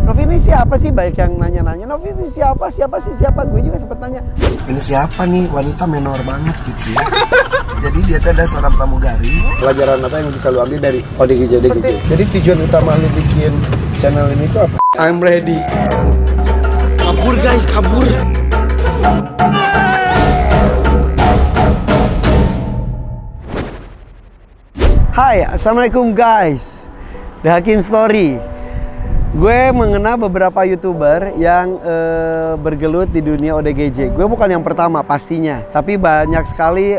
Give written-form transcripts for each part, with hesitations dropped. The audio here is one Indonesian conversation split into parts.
Novi ini siapa sih? Baik yang nanya-nanya, Novi ini siapa? Siapa sih? Siapa? Gue juga sempet nanya, ini siapa nih? Wanita menor banget gitu ya. Jadi dia tuh ada seorang pramugari. Pelajaran apa yang bisa lu ambil dari ODGJ? Jadi tujuan utama lu bikin channel ini tuh apa? I'm ready. Kabur guys, kabur. Hai, assalamualaikum guys. The Hakim Story. Gue mengenal beberapa YouTuber yang bergelut di dunia ODGJ. Gue bukan yang pertama pastinya, tapi banyak sekali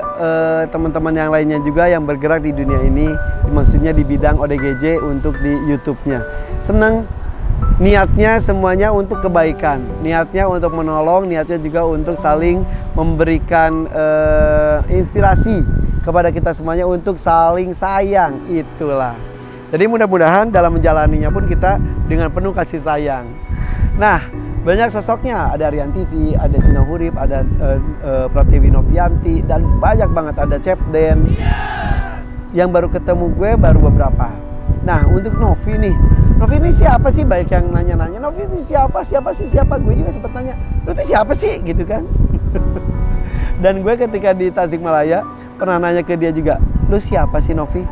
teman-teman yang lainnya juga yang bergerak di dunia ini. Maksudnya di bidang ODGJ untuk di YouTube-nya. Seneng, niatnya semuanya untuk kebaikan, niatnya untuk menolong, niatnya juga untuk saling memberikan inspirasi kepada kita semuanya untuk saling sayang, itulah. Jadi mudah-mudahan dalam menjalaninya pun kita dengan penuh kasih sayang. Nah, banyak sosoknya, ada Rian TV, ada Sina Hurip, ada Pratiwi Novianti, dan banyak banget, ada Cepden. Yang baru ketemu gue baru beberapa. Nah, untuk Novi nih, Novi ini siapa sih? Baik yang nanya-nanya, Novi ini siapa? Siapa sih? Siapa? Gue juga sempet nanya, lu tuh siapa sih? Gitu kan. Dan gue ketika di Tasikmalaya pernah nanya ke dia juga, lu siapa sih Novi?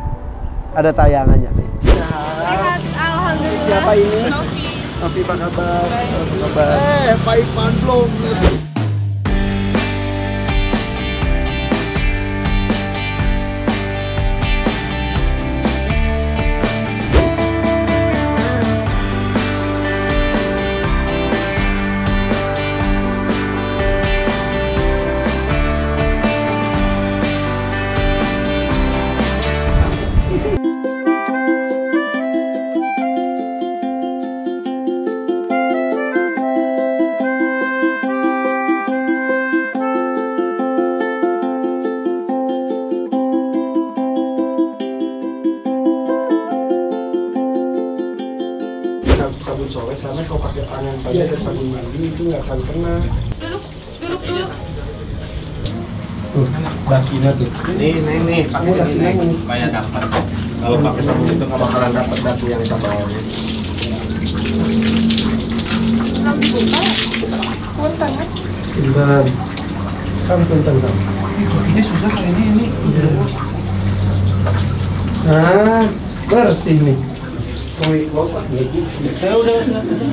Ada tayangannya nih. Sehat, alhamdulillah. Siapa ini? Novi. Novi, apa kabar? Apa kabar? Baik manblong. Sabun soleh karena kalau pakai tangan saja dan sabun mandi itu nggak akan kena. Duduk dulu. Dakinya tuh. Nih, pakai ini supaya dapat. Kalau pakai sabun itu nggak bakalan dapat daki yang tebalnya. Belum dibuka ya? Punten kan? Bentar. Kan punten kan. Ini susah kali ini. Nah, bersih nih. Close lah, udah.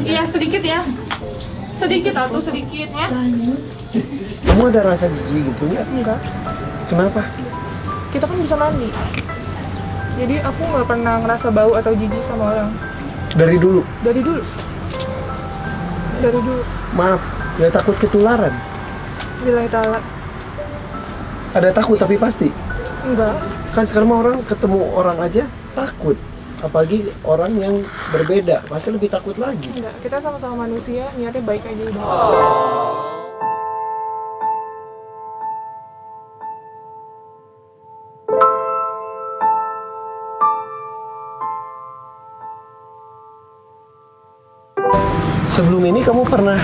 Iya, sedikit ya. Sedikit atau sedikit ya? Kamu ada rasa jijik gitu nggak? Enggak. Kenapa? Kita kan bisa mandi. Jadi aku nggak pernah ngerasa bau atau jijik sama orang. Dari dulu? Dari dulu. Dari dulu. Maaf, ya takut ketularan? Billahi ta'ala. Ada takut tapi pasti? Enggak. Kan sekarang orang ketemu orang aja takut. Apalagi orang yang berbeda, pasti lebih takut lagi. Enggak. Kita sama-sama manusia, niatnya baik aja udah. Sebelum ini kamu pernah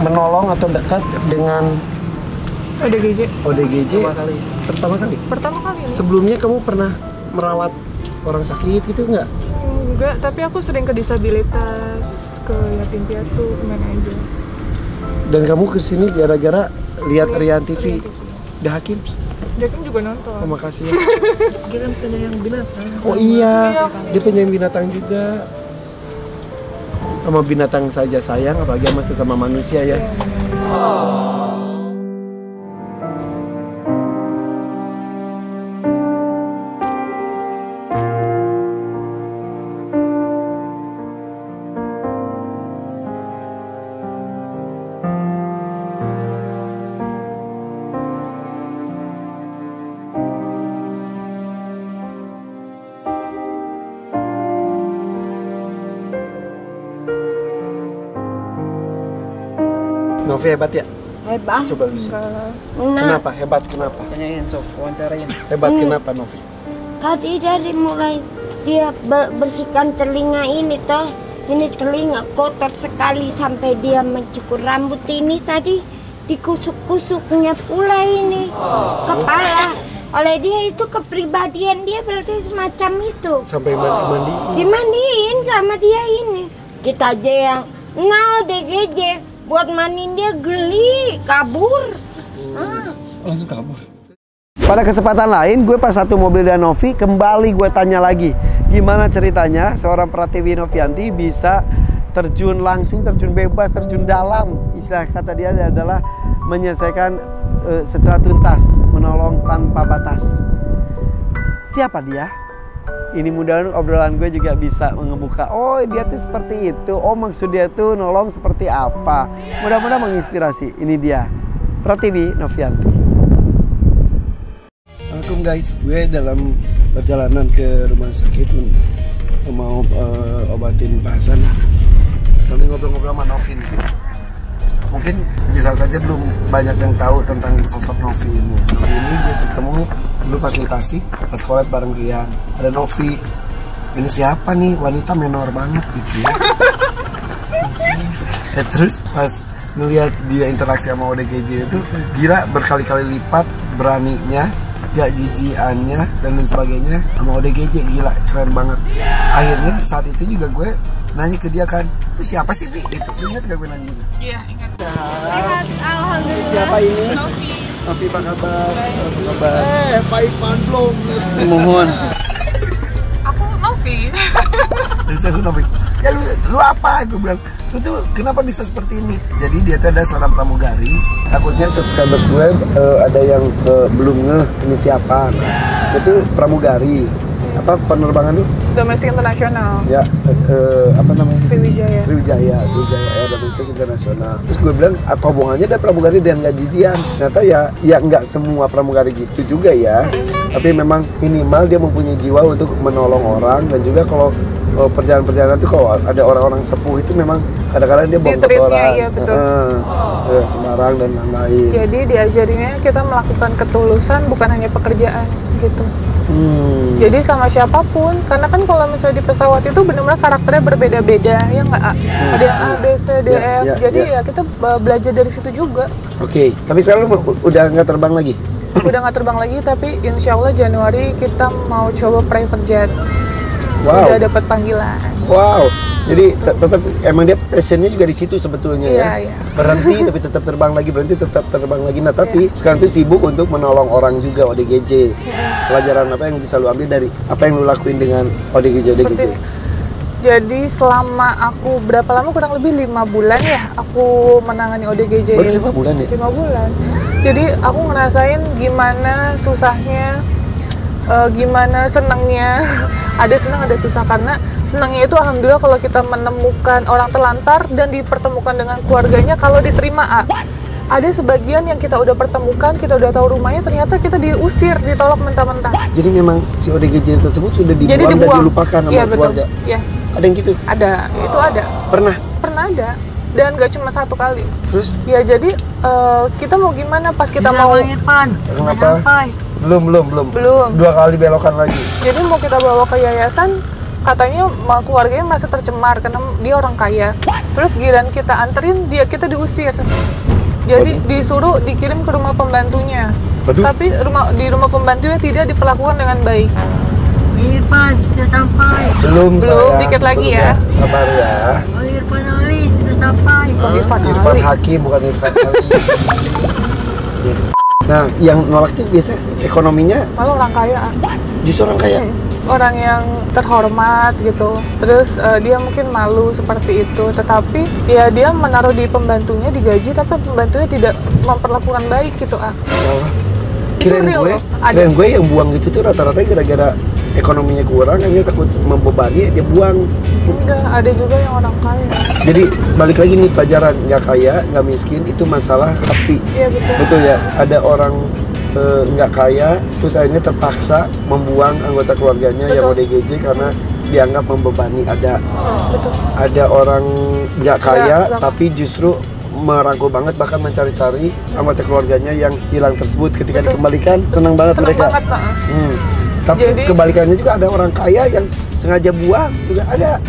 menolong atau dekat dengan ODGJ. ODGJ? Pertama kali? Pertama kali. Sebelumnya kamu pernah merawat orang sakit gitu nggak? Enggak, tapi aku sering ke disabilitas, ke yatim piatu, kemana aja. Dan kamu kesini gara-gara lihat Rian TV. Rian TV. The Hakim? Jakim juga nonton. Oh, makasih ya. Dia kan penyayang binatang. Oh iya, dia penyayang binatang juga. Sama binatang saja sayang, apalagi sama sesama manusia ya. Novi hebat ya? Hebat. Coba bisa. Enggak. Kenapa? Hebat kenapa? Tanyain sok, wawancarain. Hebat kenapa Novi? Tadi dari mulai dia bersihkan telinga ini toh, ini telinga kotor sekali sampai dia mencukur rambut ini tadi dikusuk-kusuknya pula ini kepala oleh dia itu kepribadian dia berarti semacam itu. Sampai mandi. Dimandiin sama dia ini. Kita aja yang ODGJ buat mandiin dia geli, kabur. Langsung kabur. Pada kesempatan lain, gue pas satu mobil dan Novi, kembali gue tanya lagi, gimana ceritanya seorang Pratiwi Novianti bisa terjun langsung, terjun bebas, terjun dalam. Istilah kata dia adalah menyelesaikan secara tuntas, menolong tanpa batas. Siapa dia? Ini mudah-mudahan obrolan gue juga bisa mengemuka, oh dia tuh seperti itu, oh maksud dia tuh nolong seperti apa. Mudah-mudahan menginspirasi. Ini dia, Pratiwi Novianti. Assalamualaikum guys, gue dalam perjalanan ke rumah sakit mau obatin Pak Hasan. Sambil ngobrol-ngobrol sama Novi nih. Mungkin bisa saja belum banyak yang tahu tentang sosok Novi ini. Novi ini gue ketemu dulu fasilitasi pas sekolah bareng Rian. Ada Novi, ini siapa nih, wanita menor banget gitu ya. Terus pas ngeliat dia interaksi sama ODGJ itu gila, berkali-kali lipat beraninya, gak jijiannya dan lain sebagainya sama ODGJ, gila keren banget. Akhirnya saat itu juga gue nanya ke dia kan, lu siapa sih Pi? Itu ingat gak gue nanya gitu? Iya, ingat. Sehat, alhamdulillah. Siapa ini? Novi. Novi, apa kabar? Apa kabar? Baik belum. Mohon. Aku Novi. Terus aku Novi, ya lu apa? Gue bilang, lu tuh kenapa bisa seperti ini? Jadi dia tuh ada seorang pramugari. Takutnya subscribers gue ada yang belum ngeh ini siapa. Nah, itu pramugari. Apa penerbangan lu? Domestik internasional. Ya, apa namanya? Sriwijaya. Sriwijaya Air Domestik Internasional. Terus gue bilang, apa hubungannya ada pramugari dan nggak jijian? Ternyata ya nggak semua pramugari gitu juga ya. Tapi memang minimal dia mempunyai jiwa untuk menolong orang. Dan juga kalau perjalanan-perjalanan itu kalau ada orang-orang sepuh itu memang kadang-kadang dia bawa orang. Iya, betul. Sembarang dan lain-lain. Jadi diajarinnya kita melakukan ketulusan bukan hanya pekerjaan gitu. Jadi sama siapapun, karena kan kalau misalnya di pesawat itu benar-benar karakternya berbeda-beda, ya nggak? Ada yang A, B, C, D, F. Jadi ya kita belajar dari situ juga. Oke, tapi sekarang lu udah nggak terbang lagi? Udah nggak terbang lagi, tapi insya Allah Januari kita mau coba private jet. Wow. Udah dapat panggilan. Wow. Jadi tetap emang dia passionnya juga di situ sebetulnya ya. Iya. Berhenti tapi tetap terbang lagi, berhenti tetap terbang lagi. Nah tapi sekarang tuh sibuk untuk menolong orang juga ODGJ. Pelajaran apa yang bisa lu ambil dari apa yang lu lakuin dengan ODGJ? Jadi selama aku berapa lama, kurang lebih 5 bulan ya aku menangani ODGJ. Baru 5 bulan ya? 5 bulan. Jadi aku ngerasain gimana susahnya, gimana senangnya. Ada senang ada susah, karena senangnya itu alhamdulillah kalau kita menemukan orang terlantar dan dipertemukan dengan keluarganya, kalau diterima ada sebagian yang kita udah pertemukan, kita udah tahu rumahnya, ternyata kita diusir, ditolak mentah-mentah. Jadi memang si ODGJ tersebut sudah dibuang dan dilupakan sama keluarga? Iya. Ada yang gitu? Ada, itu ada. Pernah Ada, dan gak cuma 1 kali. Terus? Ya jadi kita mau gimana pas kita mau... Kenapa? Belum. 2 kali belokan lagi. Jadi mau kita bawa ke yayasan, katanya keluarganya masih tercemar karena dia orang kaya. Terus giliran kita anterin, kita diusir. Jadi disuruh dikirim ke rumah pembantunya. Tapi di rumah pembantunya tidak diperlakukan dengan baik. Irfan sudah sampai. Belum sayang. Dikit lagi ya. Sabar ya. Oh, Irfan Ali sudah sampai. Irfan Hakim bukan Irfan Ali. Nah, yang nolak itu biasanya ekonominya Malah orang kaya. justru orang kaya. Orang yang terhormat gitu. Terus dia mungkin malu seperti itu, tetapi ya dia menaruh di pembantunya, digaji, tapi pembantunya tidak memperlakukan baik gitu. Kirain gue yang buang gitu tuh rata-rata gara-gara ekonominya kurang, dia takut membebani, dia buang. Enggak, ada juga yang orang kaya. Jadi balik lagi nih pelajaran, nggak kaya, nggak miskin, itu masalah hati. Iya betul. Betul ya, ada orang nggak kaya, terus akhirnya terpaksa membuang anggota keluarganya yang ODGJ karena dianggap membebani. Ada orang nggak kaya, tapi justru merangkul banget, bahkan mencari-cari anggota keluarganya yang hilang tersebut. Ketika dikembalikan, senang banget mereka. Tapi kebalikannya juga ada orang kaya yang sengaja buang juga ada.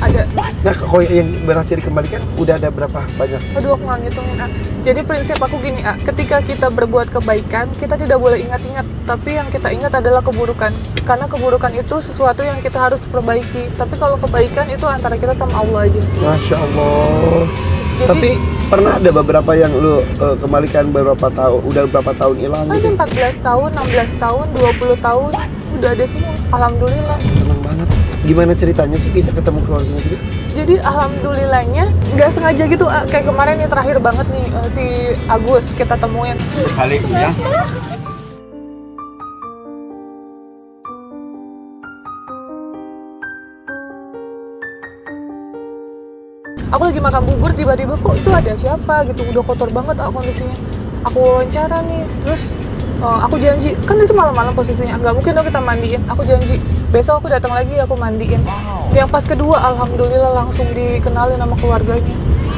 Nah, kalau yang berhasil dikembalikan udah ada berapa banyak? Aduh, aku nggak ngitungin. Jadi prinsip aku gini, ketika kita berbuat kebaikan, kita tidak boleh ingat-ingat. tapi yang kita ingat adalah keburukan. Karena keburukan itu sesuatu yang kita harus perbaiki. Tapi kalau kebaikan itu antara kita sama Allah aja. Masya Allah. Jadi, Tapi pernah ada beberapa yang lu kembalikan beberapa tahun, udah berapa tahun hilang ada gitu? 14 tahun, 16 tahun, 20 tahun, udah ada semua. Alhamdulillah. Seneng banget. Gimana ceritanya sih bisa ketemu keluarganya gitu? Jadi alhamdulillahnya nggak sengaja gitu, kayak kemarin nih terakhir banget nih si Agus kita temuin. Kali ya. Aku lagi makan bubur, tiba-tiba kok itu ada siapa gitu, udah kotor banget kondisinya. Aku wawancara nih, terus aku janji, kan itu malam-malam posisinya, nggak mungkin dong kita mandiin. Aku janji, besok aku datang lagi, aku mandiin. Yang pas kedua, alhamdulillah langsung dikenalin sama keluarganya.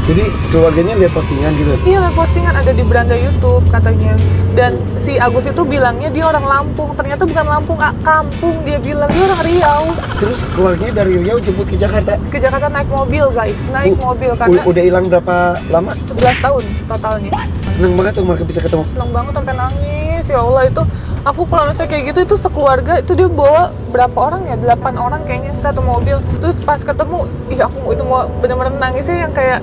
Jadi keluarganya lihat postingan gitu? Iya, postingan ada di beranda YouTube katanya. Dan si Agus itu bilangnya dia orang Lampung, ternyata bukan Lampung, kampung dia bilang, dia orang Riau. Terus keluarganya dari Riau jemput ke Jakarta? Ke Jakarta naik mobil guys, naik mobil karena Udah hilang berapa lama? 11 tahun totalnya. Seneng banget tuh mereka bisa ketemu. Seneng banget sampai nangis, ya Allah. Itu aku kalau misalnya kayak gitu, itu sekeluarga itu dia bawa berapa orang ya, 8 orang kayaknya satu mobil. Terus pas ketemu, ih aku itu mau bener-bener nangisnya yang kayak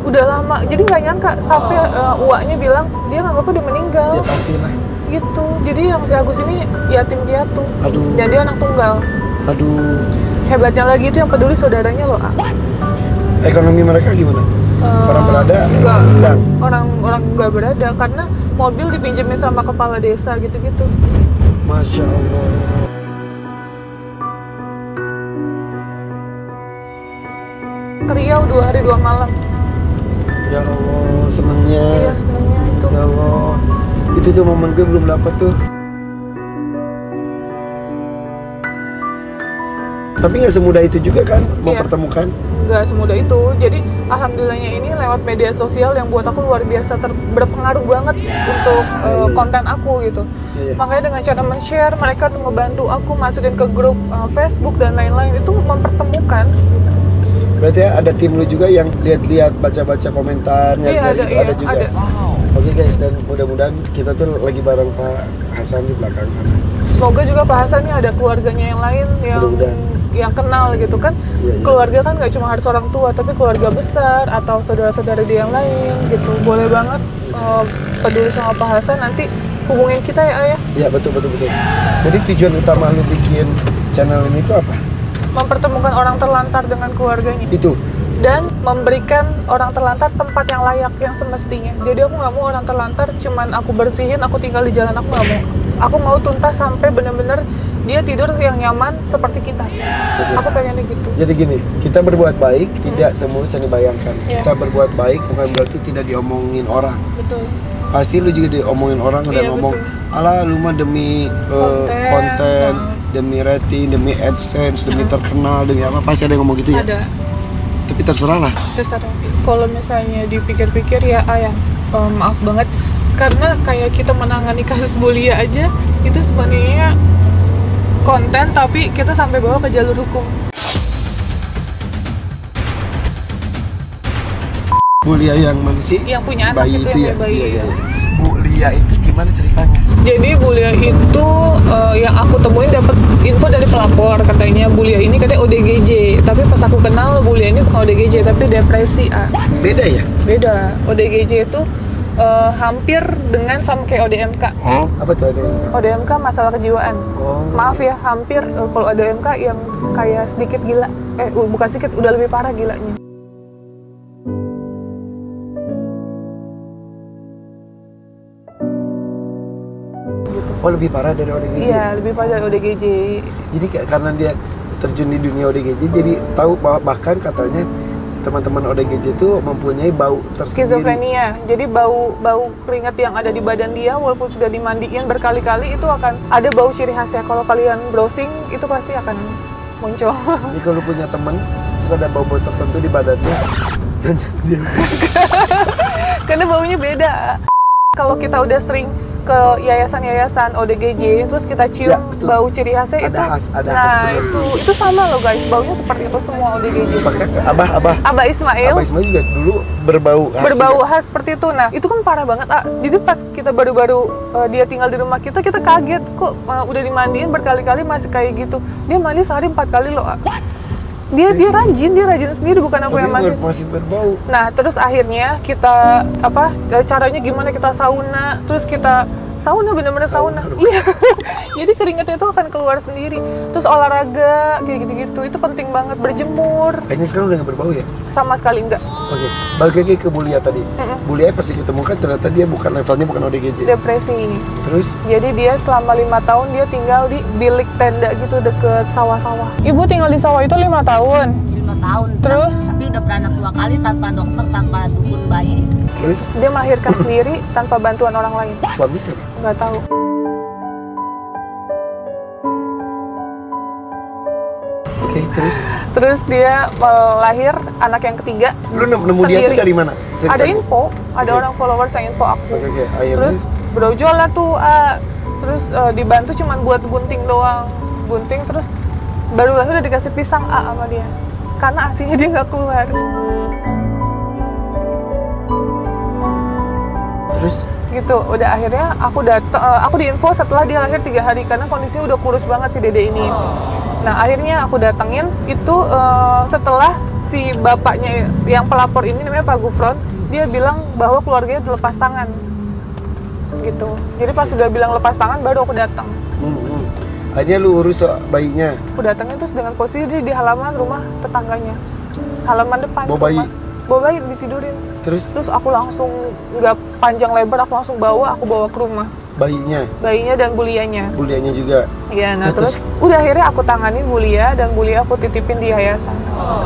udah lama, jadi nggak nyangka sampai uaknya bilang dia nganggapnya udah meninggal. Ya pastilah. Gitu. Jadi yang si Agus ini yatim piatu. Aduh. Dan dia anak tunggal. Aduh. Hebatnya lagi itu yang peduli saudaranya loh. Ekonomi mereka gimana? Orang berada Enggak, sedang. orang nggak berada karena mobil dipinjemin sama kepala desa gitu-gitu. Masya Allah. Ke Riau 2 hari 2 malam. Ya Allah, senengnya. Iya, senangnya itu. Ya Allah, itu tuh momen gue belum dapet tuh. Tapi nggak semudah itu juga kan mempertemukan. Nggak semudah itu. Jadi alhamdulillahnya ini lewat media sosial yang buat aku luar biasa berpengaruh banget untuk konten aku gitu. Iya. Makanya dengan cara men-share, mereka tuh ngebantu aku masukin ke grup Facebook dan lain-lain, itu mempertemukan. Berarti ya ada tim lu juga yang lihat-lihat, baca-baca komentarnya, Iya, ada juga. ada. Oke guys, dan mudah-mudahan kita tuh lagi bareng Pak Hasan di belakang sana. Semoga juga Pak Hasan nih ada keluarganya yang lain yang kenal gitu kan. Iya. Keluarga kan nggak cuma harus orang tua, tapi keluarga besar atau saudara-saudara dia yang lain gitu. Boleh banget peduli sama Pak Hasan, nanti hubungin kita ya Ayah. Iya, betul. Jadi tujuan utama lu bikin channel ini tuh apa? Mempertemukan orang terlantar dengan keluarganya. Itu. Dan memberikan orang terlantar tempat yang layak, yang semestinya. Jadi aku nggak mau orang terlantar cuman aku bersihin, aku tinggal di jalan, aku nggak mau. Aku mau tuntas sampai bener-bener dia tidur yang nyaman seperti kita. Betul. Aku pengennya gitu. Jadi gini, kita berbuat baik tidak semulus yang dibayangkan. Iya. Kita berbuat baik bukan berarti tidak diomongin orang. Betul. Pasti lu juga diomongin orang dan Iya, ngomong, betul. alah lu mah demi konten, demi rating, demi AdSense, demi terkenal, demi apa, pasti ada yang ngomong gitu ya. Ada. Tapi terserah lah. Terus ada. Kalau misalnya dipikir-pikir ya Ayah, maaf banget. Karena kayak kita menangani kasus bulia aja, itu sebenarnya konten tapi kita sampai bawa ke jalur hukum. Bulia yang mana sih? Yang punya anak Bayi itu itu yang ya? bayi. Iya. Bulia itu gimana ceritanya? Jadi bulia itu yang aku temuin dapat info dari pelapor, katanya bulia ini katanya ODGJ. Tapi pas aku kenal bulia ini bukan ODGJ tapi depresi. Beda ya? Beda. ODGJ itu hampir dengan sama kayak ODMK. Apa tuh ada? ODMK masalah kejiwaan. Oh. Maaf ya, hampir kalau ODMK yang kayak sedikit gila. Bukan sedikit, udah lebih parah gilanya. Oh, lebih parah dari ODGJ? Iya, lebih parah dari ODGJ. Jadi karena dia terjun di dunia ODGJ, jadi tahu bahwa bahkan katanya teman-teman ODGJ itu mempunyai bau tersendiri. Skizofrenia. Jadi bau keringat yang ada di badan dia walaupun sudah dimandiin berkali-kali itu akan ada bau ciri khasnya. Kalau kalian browsing itu pasti akan muncul. Jadi kalau punya teman terus ada bau-bau tertentu di badannya, jangan dia. Karena baunya beda. Kalau kita udah sering ke yayasan-yayasan ODGJ terus kita cium Ya, betul. bau ciri khasnya Ada itu. ada Nah, bener. itu sama loh guys, baunya seperti itu semua ODGJ. Bahkan Abah Ismail Ismail juga dulu berbau khas. berbau khas seperti itu. Nah, itu kan parah banget. Jadi pas kita baru-baru dia tinggal di rumah kita kaget kok udah dimandiin berkali-kali masih kayak gitu. Dia mandi sehari 4 kali loh. Dia rajin sendiri, bukan aku yang mandi. Masih berbau. Nah, terus akhirnya kita caranya gimana, kita sauna, terus kita bener-bener sauna. Iya. Jadi keringatnya itu akan keluar sendiri. Terus olahraga kayak gitu-gitu. Itu penting banget, berjemur. Ini sekarang udah nggak berbau ya? Sama sekali enggak. Oke. Balik lagi ke Bulia tadi. Bulia pasti ketemukan ternyata dia levelnya bukan ODGJ. Depresi. Terus? Jadi dia selama 5 tahun dia tinggal di bilik tenda gitu deket sawah-sawah. Ibu tinggal di sawah itu 5 tahun. 5 tahun. Terus? Tapi udah beranak 2 kali tanpa dokter, tanpa dukun bayi. Terus? Dia melahirkan sendiri tanpa bantuan orang lain. Suami siapa? Nggak tahu. Oke, terus? Terus dia melahir anak yang ketiga. Lu nemu dia itu sendiri. dari mana? Ada info, ada Oke. orang followers yang info aku. Oke. Akhirnya? Terus brojol lah tuh, terus dibantu cuman buat gunting doang, terus baru lahir udah dikasih pisang sama dia, karena asinya dia nggak keluar. Terus? Gitu, udah akhirnya aku diinfo setelah dia lahir 3 hari karena kondisinya udah kurus banget si dede ini. Nah akhirnya aku datengin itu setelah si bapaknya yang pelapor ini namanya Pak Gufron, dia bilang bahwa keluarganya udah lepas tangan gitu. Jadi pas sudah bilang lepas tangan baru aku datang. Akhirnya lu urus tuh bayinya. Aku datangnya terus dengan posisi dia di halaman rumah tetangganya, halaman depan Bawa bayi? Bawa bayi ditidurin. Terus Aku langsung nggak panjang lebar, aku langsung aku bawa ke rumah bayinya dan bulianya. Bulianya juga. Iya, nah Nah, terus udah akhirnya aku tanganin Bulia dan Bulia aku titipin di yayasan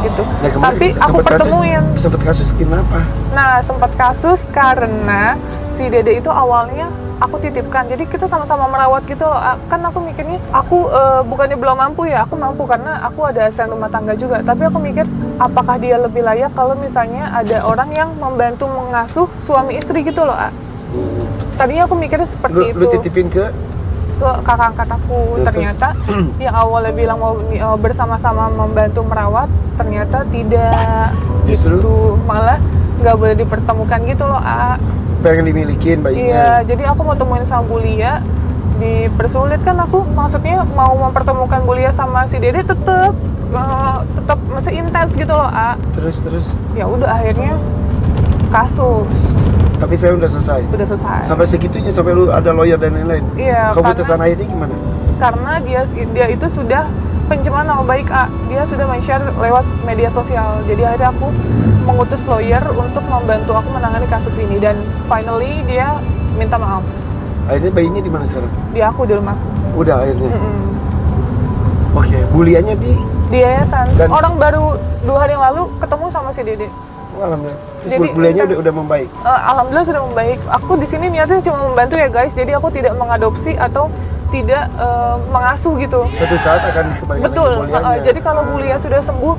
gitu. Nah, kemarin Tapi aku pertemuin. Sempat kasus kenapa? Nah, sempat kasus karena si Dede itu awalnya aku titipkan. Jadi kita sama-sama merawat gitu loh. Kan aku mikirnya aku bukannya belum mampu ya, aku mampu karena aku ada asisten rumah tangga juga. Tapi aku mikir apakah dia lebih layak kalau misalnya ada orang yang membantu mengasuh suami istri gitu loh. Tadinya aku mikirnya seperti Lu itu. titipin ke Kakak angkat aku. Ya, Ternyata yang awalnya bilang mau bersama-sama membantu merawat, ternyata tidak. Justru? Gitu. Malah nggak boleh dipertemukan gitu loh, pengen dimilikin bayinya. Iya, jadi aku mau temuin sama Bulia, dipersulit kan aku. Maksudnya mau mempertemukan Bulia sama si Dede tetap masih intens gitu loh, Terus Ya udah akhirnya kasus tapi saya udah selesai. udah selesai. Sampai segitunya, sampai lu ada lawyer dan lain-lain. Iya, Keputusan akhirnya gimana? karena dia itu sudah pencemaran nama baik, dia sudah men-share lewat media sosial. Jadi akhirnya aku mengutus lawyer untuk membantu aku menangani kasus ini, dan finally dia minta maaf. Akhirnya bayinya di mana sekarang? Di rumahku. Udah akhirnya. Oke, buliannya di Yayasan. Dan- Orang baru 2 hari yang lalu ketemu sama si Dede. alhamdulillah. Terus Jadi, buliannya intens. udah membaik. Alhamdulillah sudah membaik. Aku di sini niatnya cuma membantu ya guys. Jadi aku tidak mengadopsi atau tidak mengasuh gitu. Suatu saat akan kembali Betul. lagi buliannya. Jadi kalau Bulia sudah sembuh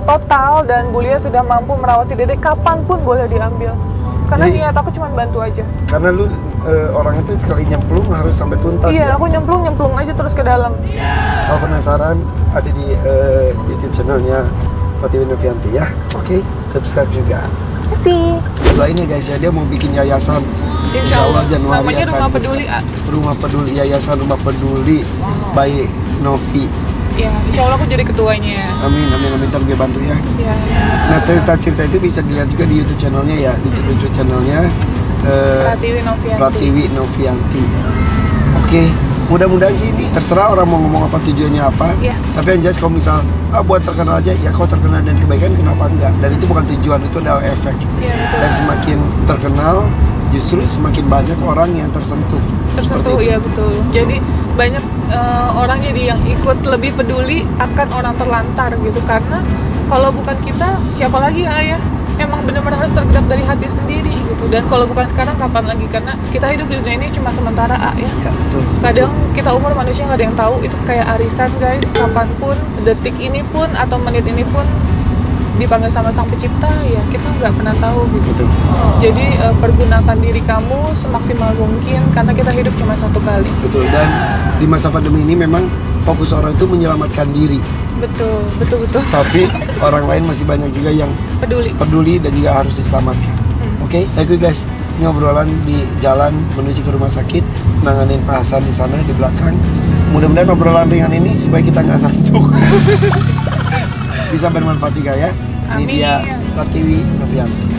total dan Bulia sudah mampu merawat si Dede, kapanpun boleh diambil. Karena Jadi- niat aku cuma bantu aja. Karena lu orang itu sekali nyemplung harus sampai tuntas Iya, ya. aku nyemplung aja terus ke dalam. Kalau penasaran ada di YouTube channelnya Pratiwi Novianti ya. Oke, subscribe juga. Kasih. Doain ya guys ya, dia mau bikin yayasan. Insya Allah. Januari Namanya akan Rumah buka. Peduli. Rumah Peduli, Yayasan Rumah Peduli by Novi. Ya, insya Allah aku jadi ketuanya. Amin. Ntar gue bantu ya. Ya. Nah, cerita-cerita itu bisa dilihat juga di YouTube channelnya ya, di YouTube channelnya Pratiwi Novianti. Pratiwi Novianti. Oke, mudah-mudahan sih ini terserah orang mau ngomong apa, tujuannya apa. Iya. Tapi yang jelas kalau misal buat terkenal aja, ya kalau terkenal dan kebaikan kenapa enggak? Dan itu bukan tujuan, itu adalah efek. Iya, betul. Dan semakin terkenal, justru semakin banyak orang yang tersentuh. Seperti Tersentuh, itu. iya betul. Jadi banyak orang jadi yang ikut lebih peduli akan orang terlantar gitu, karena kalau bukan kita siapa lagi ya? Emang benar-benar harus tergerak dari hati sendiri gitu. Dan kalau bukan sekarang kapan lagi? Karena kita hidup di dunia ini cuma sementara ya. Ya, betul. Kadang kita umur manusia nggak ada yang tahu, itu kayak arisan guys. Kapanpun, detik ini pun atau menit ini pun dipanggil sama Sang Pencipta, ya kita nggak pernah tahu gitu. Betul. Jadi pergunakan diri kamu semaksimal mungkin karena kita hidup cuma satu kali. Betul. Dan di masa pandemi ini memang fokus orang itu menyelamatkan diri. Betul. Tapi orang lain masih banyak juga yang peduli dan juga harus diselamatkan. Oke, thank you guys. Ini obrolan di jalan menuju ke rumah sakit, nanganin Pak Hasan di sana di belakang. Mudah-mudahan obrolan ringan ini supaya kita nggak ngantuk. Bisa bermanfaat juga ya. Ini Amin. dia Pratiwi Novianti.